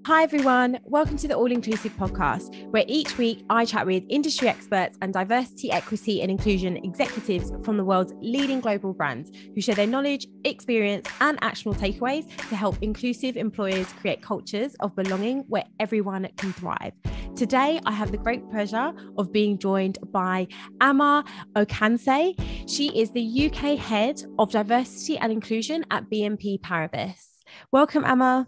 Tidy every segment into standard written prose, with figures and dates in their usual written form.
Hi everyone, welcome to the All Inclusive podcast, where each week I chat with industry experts and diversity, equity and inclusion executives from the world's leading global brands who share their knowledge, experience and actionable takeaways to help inclusive employers create cultures of belonging where everyone can thrive. Today, I have the great pleasure of being joined by Ama Ocansey. She is the UK Head of Diversity and Inclusion at BNP Paribas. Welcome, Ama.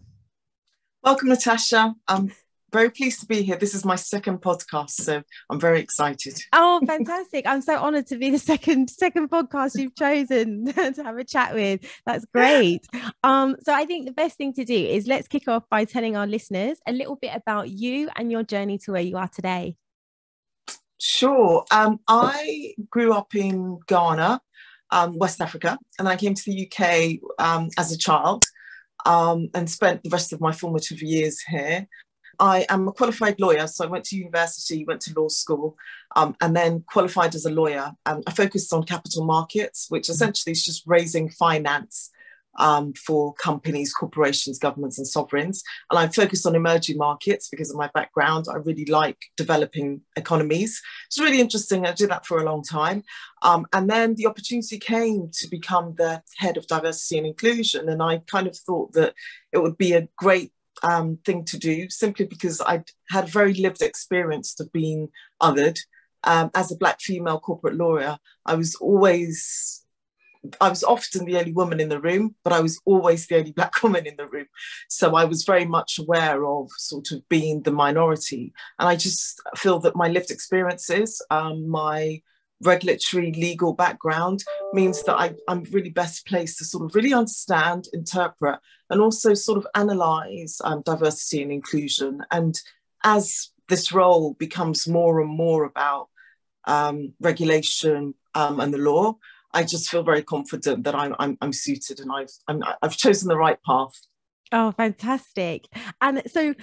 Welcome, Natasha. I'm very pleased to be here. This is my second podcast, so I'm very excited. Oh, fantastic. I'm so honoured to be the second podcast you've chosen to have a chat with. That's great. So I think the best thing to do is let's kick off by telling our listeners a little bit about you and your journey to where you are today. Sure. I grew up in Ghana, West Africa, and I came to the UK as a child. And spent the rest of my formative years here. I am a qualified lawyer, so I went to university, went to law school, and then qualified as a lawyer. I focused on capital markets, which essentially is just raising finance for companies, corporations, governments, and sovereigns. And I focused on emerging markets because of my background. I really like developing economies. It's really interesting. I did that for a long time. And then the opportunity came to become the head of diversity and inclusion. And I kind of thought that it would be a great thing to do, simply because I had very lived experience of being othered. As a Black female corporate lawyer, I was often the only woman in the room, but I was always the only Black woman in the room. So I was very much aware of sort of being the minority. And I just feel that my lived experiences, my regulatory legal background means that I'm really best placed to sort of really understand, interpret, and also sort of analyse diversity and inclusion. And as this role becomes more and more about regulation and the law, I just feel very confident that I'm suited and I've chosen the right path. Oh, fantastic. And so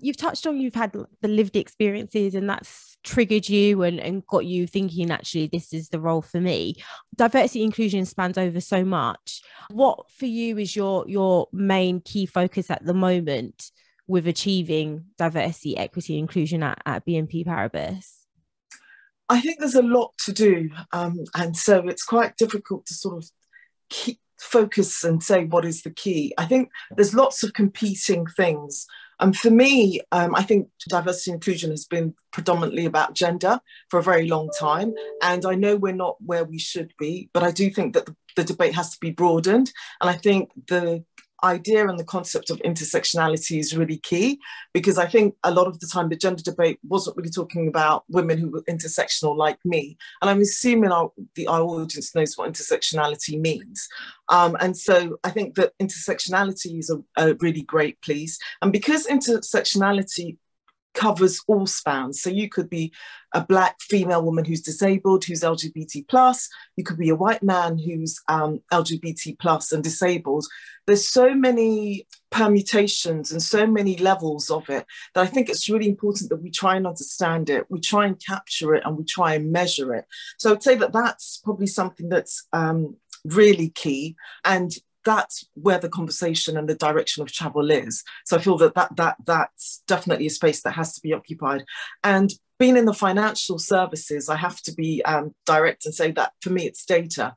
you've touched on, you've had the lived experiences and that's triggered you and got you thinking, actually, this is the role for me. Diversity inclusion spans over so much. What for you is your main key focus at the moment with achieving diversity, equity, inclusion at BNP Paribas? I think there's a lot to do. And so it's quite difficult to sort of keep focus and say what is the key. I think there's lots of competing things. For me, I think diversity and inclusion has been predominantly about gender for a very long time. And I know we're not where we should be, but I do think that the debate has to be broadened. And I think the idea and the concept of intersectionality is really key, because I think a lot of the time the gender debate wasn't really talking about women who were intersectional like me. And I'm assuming our audience knows what intersectionality means. And so I think that intersectionality is a really great piece. And because intersectionality covers all spans. So you could be a Black female woman who's disabled, who's LGBT plus. You could be a white man who's LGBT plus and disabled. There's so many permutations and so many levels of it that I think it's really important that we try and understand it, we try and capture it, and we try and measure it. So I'd say that that's probably something that's really key. And that's where the conversation and the direction of travel is. So I feel that's definitely a space that has to be occupied. And being in the financial services, I have to be direct and say that for me, it's data.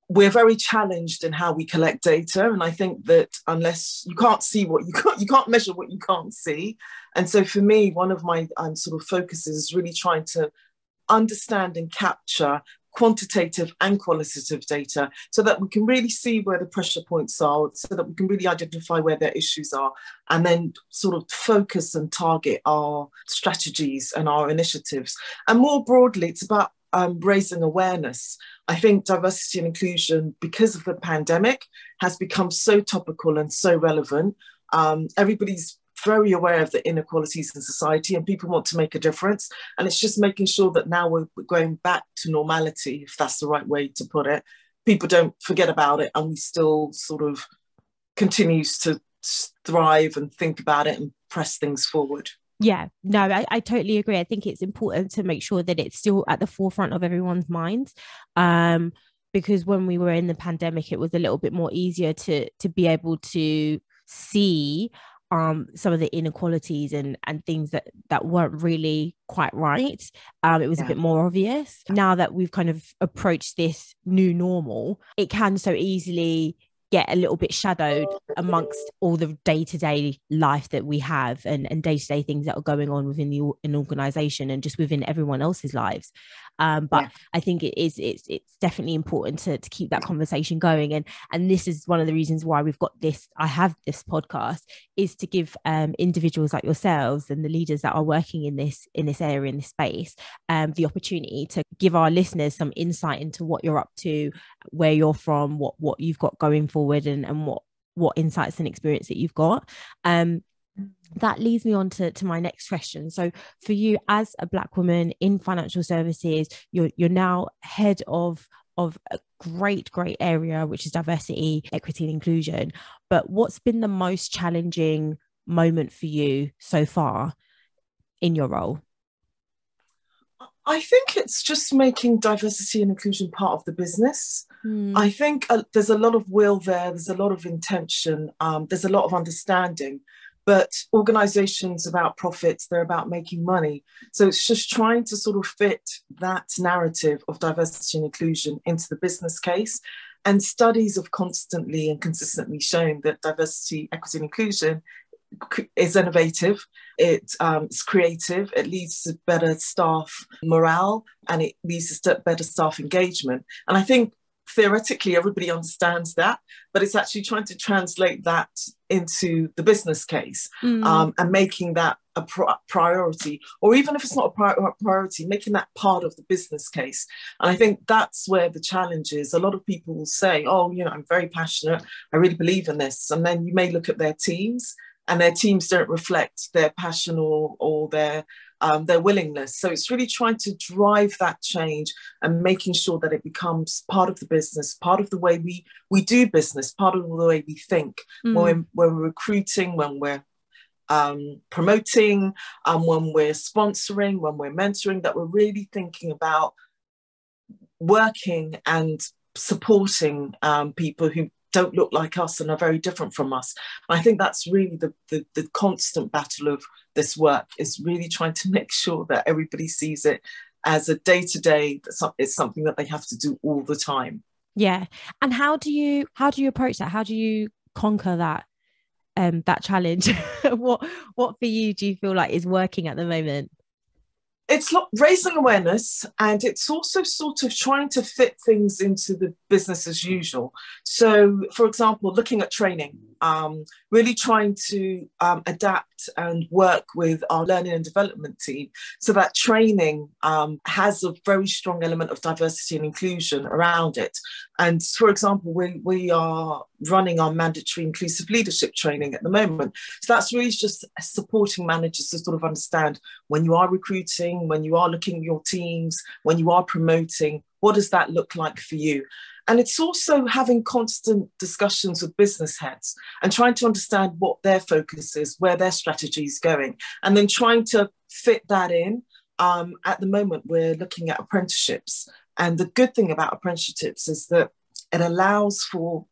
We're very challenged in how we collect data. And I think that unless you can't see what you can't measure what you can't see. And so for me, one of my sort of focuses is really trying to understand and capture quantitative and qualitative data so that we can really see where the pressure points are, so that we can really identify where their issues are, and then sort of focus and target our strategies and our initiatives. And more broadly, it's about raising awareness. I think diversity and inclusion, because of the pandemic, has become so topical and so relevant. Everybody's very aware of the inequalities in society and people want to make a difference. And it's just making sure that now we're going back to normality, if that's the right way to put it. People don't forget about it and we still sort of continues to thrive and think about it and press things forward. Yeah, no, I totally agree. I think it's important to make sure that it's still at the forefront of everyone's minds. Because when we were in the pandemic, it was a little bit more easier to be able to see some of the inequalities and things that weren't really quite right. It was a bit more obvious. Now that we've kind of approached this new normal, it can so easily get a little bit shadowed amongst all the day-to-day life that we have and day-to-day things that are going on within an organization and just within everyone else's lives. But I think it's definitely important to keep that conversation going. And this is one of the reasons why I have this podcast, is to give individuals like yourselves and the leaders that are working in this area, in this space, the opportunity to give our listeners some insight into what you're up to, where you're from, what you've got going forward, and what insights and experience that you've got. That leads me on to my next question. So for you, as a Black woman in financial services, you're now head of a great area, which is diversity, equity and inclusion. But what's been the most challenging moment for you so far in your role? I think it's just making diversity and inclusion part of the business. I think there's a lot of will there, there's a lot of intention, there's a lot of understanding. But organizations about profits, they're about making money. So it's just trying to sort of fit that narrative of diversity and inclusion into the business case. And studies have constantly and consistently shown that diversity, equity, and inclusion is innovative, it's creative, it leads to better staff morale, and it leads to better staff engagement. And I think theoretically everybody understands that, but it's actually trying to translate that into the business case, and making that a priority, or even if it's not a priority, making that part of the business case. And I think that's where the challenge is. A lot of people will say, oh, I'm very passionate, I really believe in this. And then you may look at their teams, and their teams don't reflect their passion or their willingness. So it's really trying to drive that change and making sure that it becomes part of the business, part of the way we do business, part of the way we think, when we're recruiting, when we're promoting, when we're sponsoring, when we're mentoring, that we're really thinking about working and supporting people who don't look like us and are very different from us. And I think that's really the constant battle of this work, is really trying to make sure that everybody sees it as a day-to-day, it's something that they have to do all the time. Yeah. And how do you approach that? How do you conquer that challenge? What for you do you feel like is working at the moment? It's raising awareness, and it's also sort of trying to fit things into the business as usual. So, for example, looking at training, really trying to adapt and work with our learning and development team so that training has a very strong element of diversity and inclusion around it. And for example, we are running our mandatory inclusive leadership training at the moment. So that's really just supporting managers to sort of understand, when you are recruiting, when you are looking at your teams, when you are promoting, what does that look like for you? And it's also having constant discussions with business heads and trying to understand what their focus is, where their strategy is going, and then trying to fit that in. At the moment, we're looking at apprenticeships. And the good thing about apprenticeships is that it allows for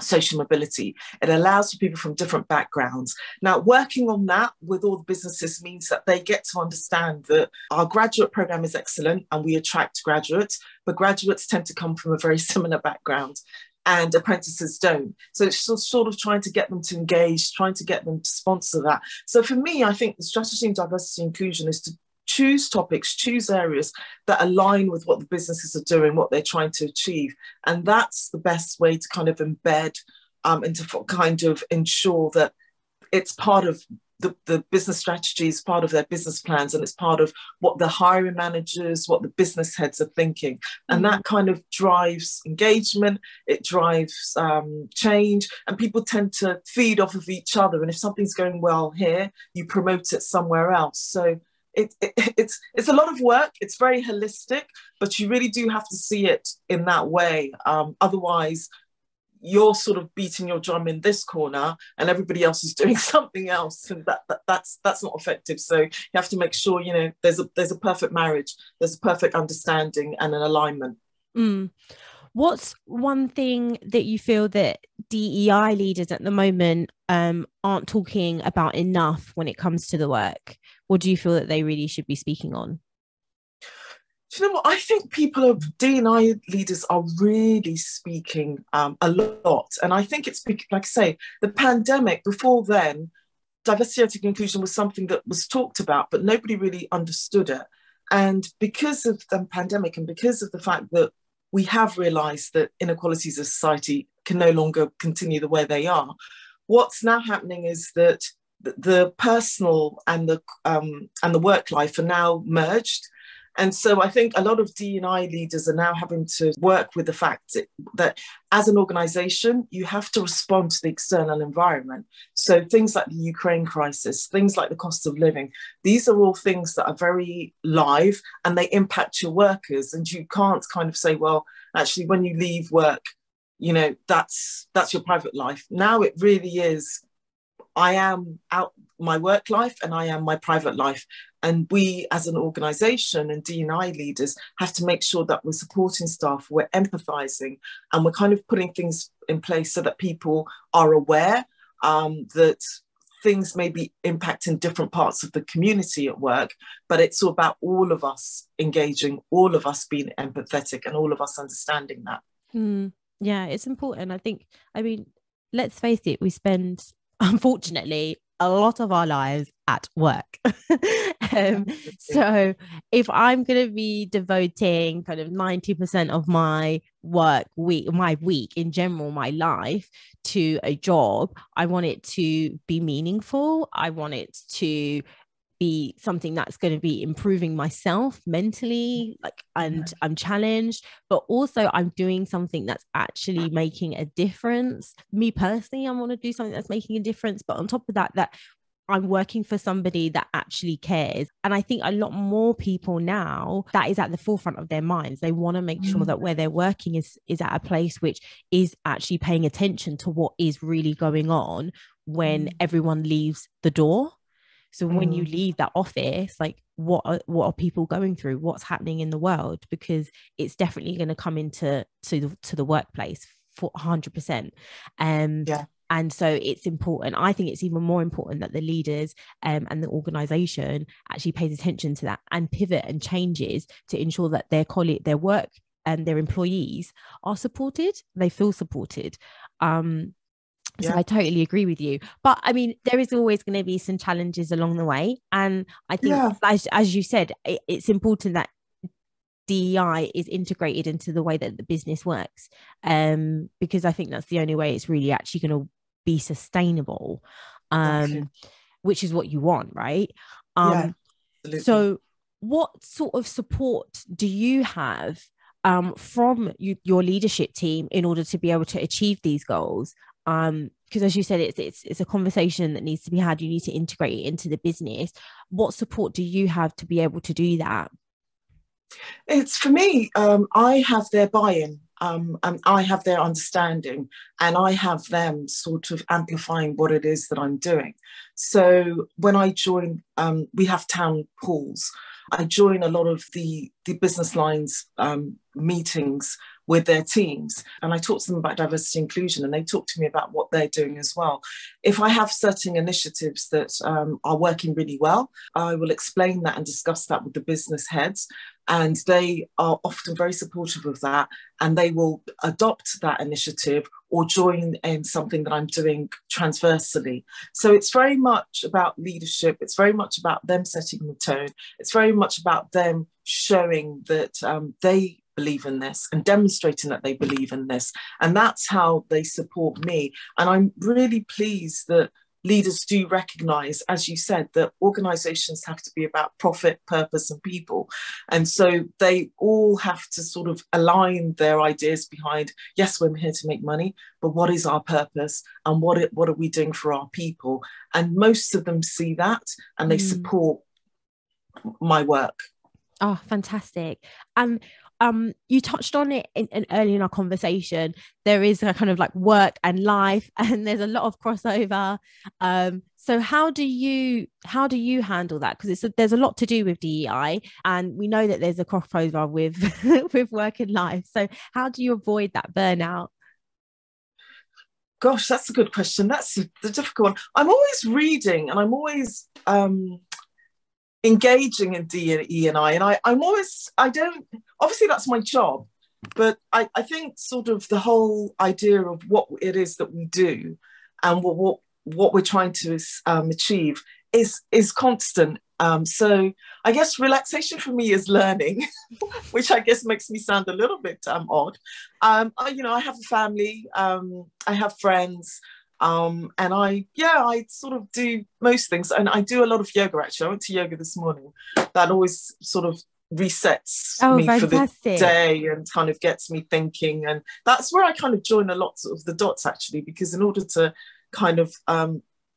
social mobility. It allows for people from different backgrounds. Now, working on that with all the businesses means that they get to understand that our graduate program is excellent and we attract graduates, but graduates tend to come from a very similar background and apprentices don't. So it's sort of trying to get them to engage, trying to get them to sponsor that. So for me, I think the strategy in diversity and inclusion is to choose topics, choose areas that align with what the businesses are doing, what they're trying to achieve. And that's the best way to kind of embed and to kind of ensure that it's part of the business strategies, part of their business plans, and it's part of what the hiring managers, what the business heads are thinking. And that kind of drives engagement, it drives change, and people tend to feed off of each other. And if something's going well here, you promote it somewhere else. So it's a lot of work. It's very holistic, but you really do have to see it in that way. Otherwise, you're sort of beating your drum in this corner and everybody else is doing something else, and that's not effective. So you have to make sure, there's a perfect marriage, there's a perfect understanding and an alignment. What's one thing that you feel that DEI leaders at the moment aren't talking about enough when it comes to the work? What do you feel that they really should be speaking on? Do you know what? I think D&I leaders are really speaking a lot. And I think it's, like I say, the pandemic, before then, diversity, equity, and inclusion was something that was talked about, but nobody really understood it. And because of the pandemic and because of the fact that we have realised that inequalities of society can no longer continue the way they are, what's now happening is that the personal and the work life are now merged. And so I think a lot of D&I leaders are now having to work with the fact that as an organization, you have to respond to the external environment. So things like the Ukraine crisis, things like the cost of living, these are all things that are very live and they impact your workers. And you can't kind of say, well, actually, when you leave work, you know, that's your private life. Now it really is, I am out my work life and I am my private life. And we as an organisation and D&I leaders have to make sure that we're supporting staff, we're empathising, and we're kind of putting things in place so that people are aware that things may be impacting different parts of the community at work, but it's all about all of us engaging, all of us being empathetic and all of us understanding that. Yeah, it's important. I mean, let's face it, we spend, unfortunately, a lot of our lives at work. So if I'm going to be devoting kind of 90% of my week in general, my life to a job, I want it to be meaningful. I want it to be something that's going to be improving myself mentally, and I'm challenged, but also I'm doing something that's actually making a difference. Me personally, I want to do something that's making a difference, but on top of that I'm working for somebody that actually cares. And I think a lot more people now, that is at the forefront of their minds. They want to make sure that where they're working is at a place which is actually paying attention to what is really going on when everyone leaves the door. So when you leave that office, like what are people going through? What's happening in the world? Because it's definitely going to come into the workplace for 100%. And so it's important. I think it's even more important that the leaders and the organization actually pays attention to that and pivot and changes to ensure that their work and their employees are supported. They feel supported. So I totally agree with you. But I mean, there is always going to be some challenges along the way. And I think, as you said, it's important that DEI is integrated into the way that the business works. Because I think that's the only way it's really actually going to be sustainable, which is what you want, right? So what sort of support do you have from your leadership team in order to be able to achieve these goals? Because as you said, it's a conversation that needs to be had. You need to integrate it into the business. What support do you have to be able to do that? It's for me, I have their buy-in, and I have their understanding, and I have them sort of amplifying what it is that I'm doing. So when I join, we have town halls. I join a lot of the business lines meetings with their teams, and I talk to them about diversity inclusion, and they talk to me about what they're doing as well. If I have certain initiatives that are working really well, I will explain that and discuss that with the business heads, and they are often very supportive of that, and they will adopt that initiative or join in something that I'm doing transversally. So it's very much about leadership. It's very much about them setting the tone. It's very much about them showing that they believe in this and demonstrating that they believe in this. And that's how they support me. And I'm really pleased that leaders do recognise, as you said, that organisations have to be about profit, purpose and people. And so they all have to sort of align their ideas behind, yes, we're here to make money, but what is our purpose and what are we doing for our people? And most of them see that and they support my work. Oh, fantastic. And you touched on it in early in our conversation. There is a kind of like work and life, and there's a lot of crossover. So how do you handle that? Because there's a lot to do with DEI, and we know that there's a crossover with with work and life. So how do you avoid that burnout? Gosh, that's a good question. That's the difficult one. I'm always reading, and I'm always engaging in DEI, and I don't, obviously that's my job, but I think sort of the whole idea of what it is that we do and what we're trying to achieve is constant. So I guess relaxation for me is learning, which I guess makes me sound a little bit odd. I have a family, I have friends, and I sort of do most things, and I do a lot of yoga. Actually, I went to yoga this morning. That always sort of resets me fantastic. For the day and kind of gets me thinking, and that's where I kind of join a lot of the dots, actually, because in order to kind of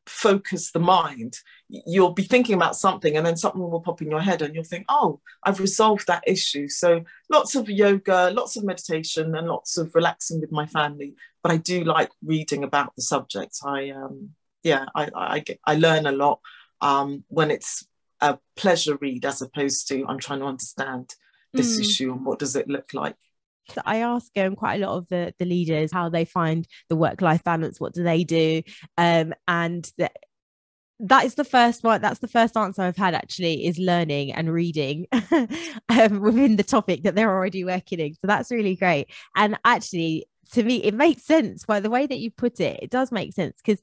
focus the mind, you'll be thinking about something and then something will pop in your head and you'll think, oh, I've resolved that issue. So lots of yoga, lots of meditation, and lots of relaxing with my family. But I do like reading about the subject. I learn a lot when it's a pleasure read, as opposed to I'm trying to understand this issue and what does it look like. I ask quite a lot of the leaders how they find the work-life balance. What do they do? And that is the first one. That's the first answer I've had, actually, is learning and reading within the topic that they're already working in. So that's really great. And actually, to me, it makes sense by the way that you put it. It does make sense, because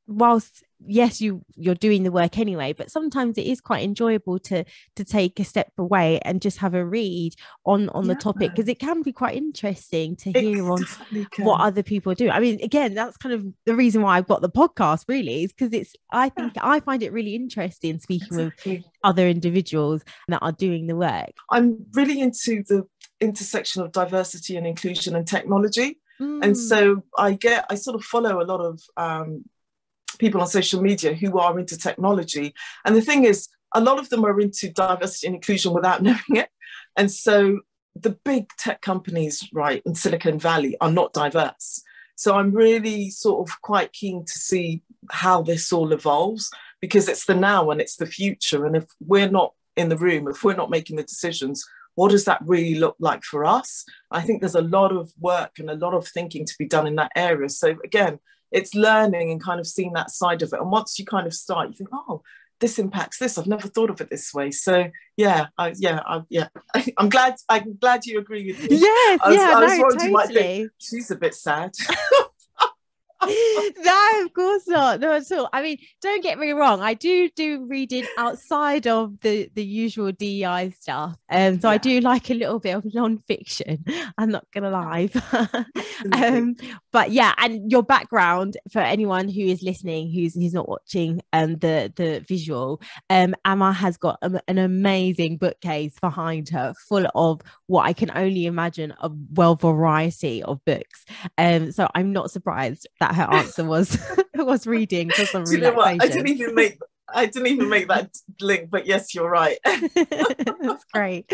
whilst yes, you're doing the work anyway, but sometimes it is quite enjoyable to take a step away and just have a read on the topic, because it can be quite interesting to hear on what other people do. I mean, again, that's kind of the reason why I've got the podcast, really, is because I find it really interesting speaking with other individuals that are doing the work. I'm really into the intersection of diversity and inclusion and technology. And so I sort of follow a lot of people on social media who are into technology. And the thing is, a lot of them are into diversity and inclusion without knowing it. And so the big tech companies, right, in Silicon Valley are not diverse. So I'm really sort of quite keen to see how this all evolves, because it's the now and it's the future. And if we're not in the room, if we're not making the decisions, what does that really look like for us? I think there's a lot of work and a lot of thinking to be done in that area. So again, it's learning and kind of seeing that side of it. And once you kind of start, you think, oh, this impacts this. I've never thought of it this way. So I'm glad you agree with me. Yes, I was worried totally. You might think she's a bit sad. No, of course not. No, at all. I mean, don't get me wrong. I do reading outside of the usual DEI stuff. So I do like a little bit of non-fiction. I'm not gonna lie. But yeah, and your background, for anyone who is listening, who's not watching the visual, Ama has got an amazing bookcase behind her, full of what I can only imagine a variety of books. So I'm not surprised that her answer was reading for some relaxation. You know what? I didn't even make that link, but yes, you're right. That's great.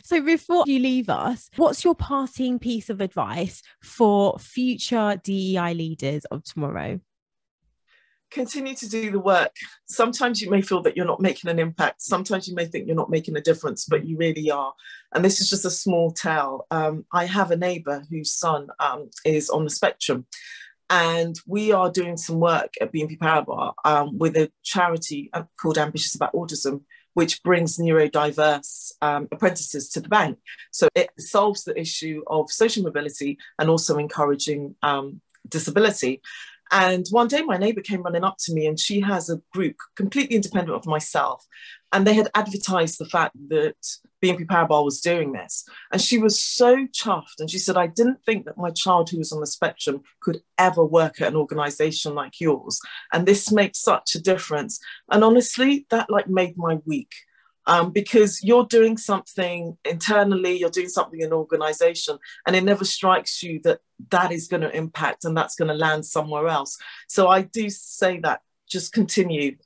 So before you leave us, what's your parting piece of advice for future DEI leaders of tomorrow? Continue to do the work. Sometimes you may feel that you're not making an impact. Sometimes you may think you're not making a difference, but you really are. And this is just a small tale. I have a neighbour whose son is on the spectrum. And we are doing some work at BNP Paribas with a charity called Ambitious About Autism, which brings neurodiverse apprentices to the bank. So it solves the issue of social mobility and also encouraging disability. And one day my neighbour came running up to me, and she has a group completely independent of myself. And they had advertised the fact that BNP Paribas was doing this. And she was so chuffed. And she said, I didn't think that my child who was on the spectrum could ever work at an organisation like yours. And this makes such a difference. And honestly, that made my week. Because you're doing something internally, you're doing something in an organisation, and it never strikes you that is going to impact and that's going to land somewhere else. So I do say that just continue.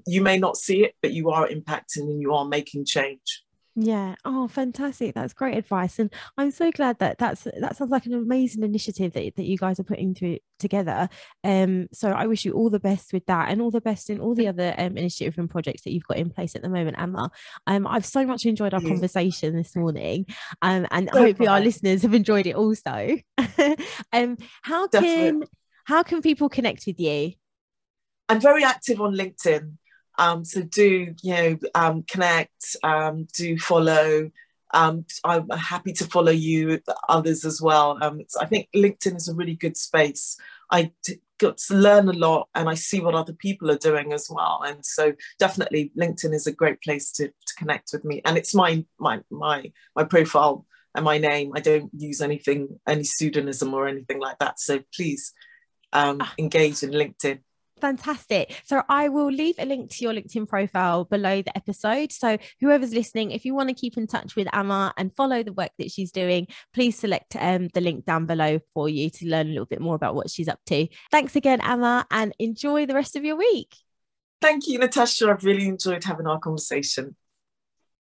You may not see it, but you are impacting and you are making change. Yeah. Oh, fantastic. That's great advice. And I'm so glad that that sounds like an amazing initiative that you guys are putting through together. So I wish you all the best with that and all the best in all the other initiatives and projects that you've got in place at the moment, Emma. I've so much enjoyed our You. conversation this morning. And So hopefully our fun, listeners have enjoyed it also. um, how definitely. can how can people connect with you? I'm very active on LinkedIn. So do, connect, do follow. I'm happy to follow you, others as well. I think LinkedIn is a really good space. Got to learn a lot and I see what other people are doing as well. And so definitely LinkedIn is a great place to connect with me. And it's my profile and my name. I don't use any pseudonym or anything like that. So please engage in LinkedIn. Fantastic. So I will leave a link to your LinkedIn profile below the episode. So whoever's listening, if you want to keep in touch with Ama and follow the work that she's doing, please select the link down below for you to learn a little bit more about what she's up to. Thanks again, Ama, and enjoy the rest of your week. Thank you, Natasha. I've really enjoyed having our conversation.